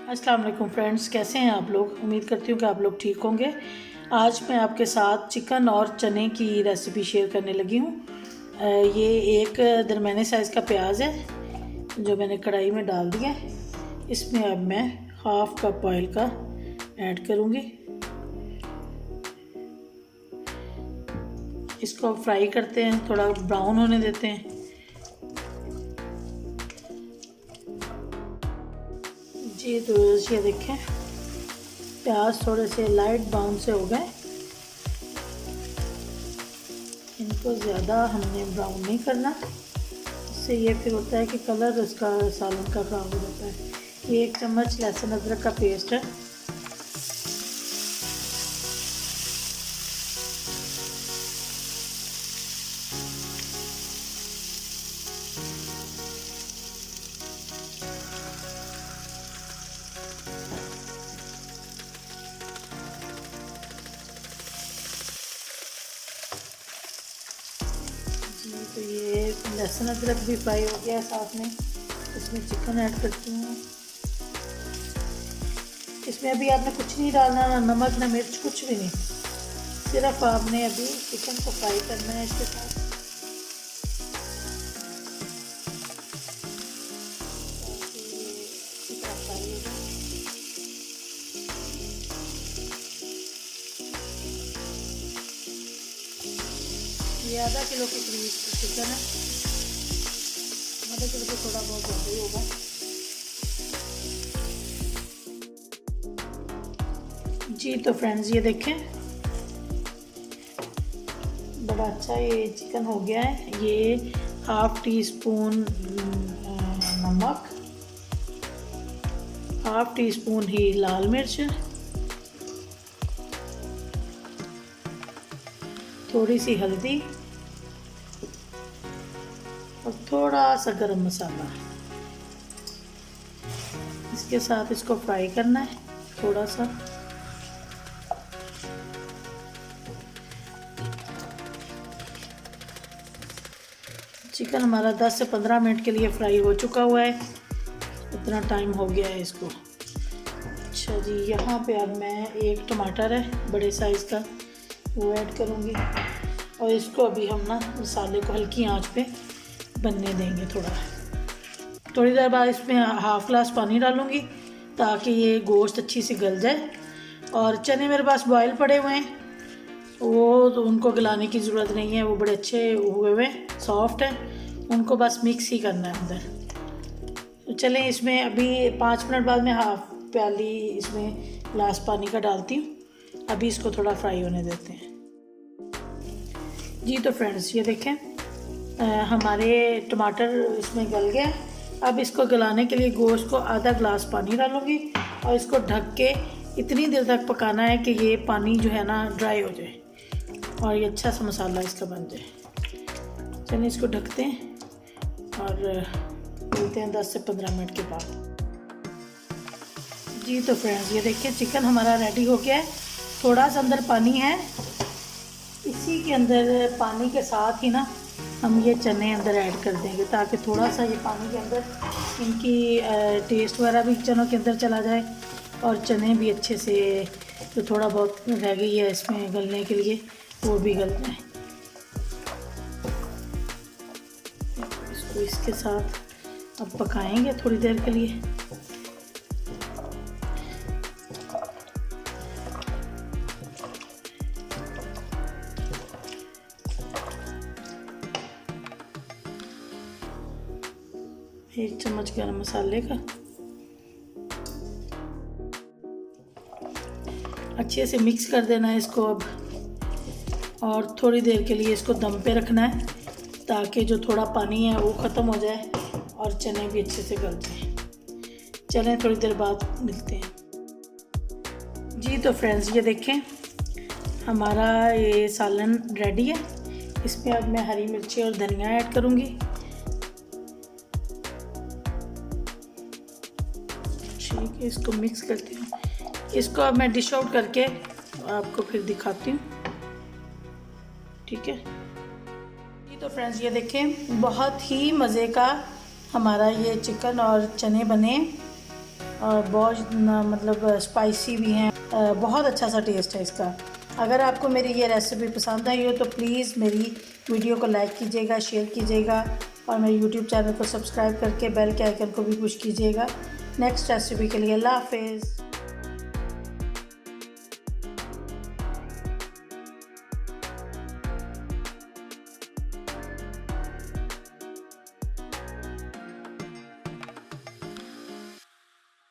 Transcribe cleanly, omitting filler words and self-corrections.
अस्सलाम वालेकुम फ्रेंड्स, कैसे हैं आप लोग। उम्मीद करती हूँ कि आप लोग ठीक होंगे। आज मैं आपके साथ चिकन और चने की रेसिपी शेयर करने लगी हूँ। ये एक दरमियाने साइज़ का प्याज है जो मैंने कढ़ाई में डाल दिया है। इसमें अब मैं हाफ़ कप ऑयल का ऐड करूँगी। इसको फ्राई करते हैं, थोड़ा ब्राउन होने देते हैं। जी तो ये देखें, प्याज थोड़े से लाइट ब्राउन से हो गए। इनको ज़्यादा हमने ब्राउन नहीं करना, इससे ये फिर होता है कि कलर इसका सालन का ख़राब हो जाता है। ये 1 चम्मच लहसुन अदरक का पेस्ट है। तो ये लहसुन अदरक भी फ्राई हो गया है। साथ में इसमें चिकन ऐड करती हूँ। इसमें अभी आपने कुछ नहीं डालना, ना नमक ना मिर्च, कुछ भी नहीं। सिर्फ आपने अभी चिकन को फ्राई करना है इसके साथ। ये आधा किलो के करीब चिकन है, आधा किलो से थोड़ा बहुत ज़्यादा ही होगा। जी तो फ्रेंड्स, ये देखें, बड़ा अच्छा ये चिकन हो गया है। ये हाफ़ टी स्पून नमक, हाफ़ टी स्पून ही लाल मिर्च, थोड़ी सी हल्दी और थोड़ा सा गरम मसाला। इसके साथ इसको फ्राई करना है थोड़ा सा। चिकन हमारा 10 से 15 मिनट के लिए फ्राई हो चुका हुआ है। इतना टाइम हो गया है इसको। अच्छा जी, यहाँ पे अब मैं 1 टमाटर है बड़े साइज़ का, वो ऐड करूँगी और इसको अभी हम ना मसाले को हल्की आंच पे बनने देंगे। थोड़ी देर बाद इसमें हाफ़ ग्लास पानी डालूँगी ताकि ये गोश्त अच्छी से गल जाए। और चने मेरे पास बॉयल पड़े हुए हैं, वो तो उनको गलाने की ज़रूरत नहीं है, वो बड़े अच्छे हुए हुए सॉफ्ट हैं। उनको बस मिक्स ही करना है अंदर। तो चलें, इसमें अभी 5 मिनट बाद मैं हाफ़ प्याली इसमें ग्लास पानी का डालती हूँ। अभी इसको थोड़ा फ्राई होने देते हैं। जी तो फ्रेंड्स, ये देखें, हमारे टमाटर इसमें गल गया। अब इसको गलाने के लिए गोश्त को आधा ग्लास पानी डालूँगी और इसको ढक के इतनी देर तक पकाना है कि ये पानी जो है ना ड्राई हो जाए और ये अच्छा सा मसाला इसका बन जाए। चलिए इसको ढकते हैं और मिलते हैं 10 से 15 मिनट के बाद। जी तो फ्रेंड्स, ये देखिए, चिकन हमारा रेडी हो गया है। थोड़ा सा अंदर पानी है, इसी के अंदर पानी के साथ ही ना हम ये चने अंदर ऐड कर देंगे ताकि थोड़ा सा ये पानी के अंदर इनकी टेस्ट वगैरह भी चनों के अंदर चला जाए और चने भी अच्छे से, जो थोड़ा बहुत रह गई है इसमें गलने के लिए, वो भी गल जाए। इसको इसके साथ अब पकाएंगे थोड़ी देर के लिए। एक चम्मच गरम मसाले का, अच्छे से मिक्स कर देना है इसको अब। और थोड़ी देर के लिए इसको दम पे रखना है ताकि जो थोड़ा पानी है वो ख़त्म हो जाए और चने भी अच्छे से गल जाएं। चलें, थोड़ी देर बाद मिलते हैं। जी तो फ्रेंड्स, ये देखें, हमारा ये सालन रेडी है। इसमें अब मैं हरी मिर्ची और धनिया ऐड करूँगी। ठीक है, इसको मिक्स करती हूँ। इसको अब मैं डिश आउट करके आपको फिर दिखाती हूँ। ठीक है जी तो फ्रेंड्स, ये देखें, बहुत ही मज़े का हमारा ये चिकन और चने बने और बहुत मतलब स्पाइसी भी हैं। बहुत अच्छा सा टेस्ट है इसका। अगर आपको मेरी ये रेसिपी पसंद आई हो तो प्लीज़ मेरी वीडियो को लाइक कीजिएगा, शेयर कीजिएगा और मेरे यूट्यूब चैनल को सब्सक्राइब करके बेल के आइकन को भी पुश कीजिएगा नेक्स्ट रेसिपी के लिए। अल्लाह हाफिज़।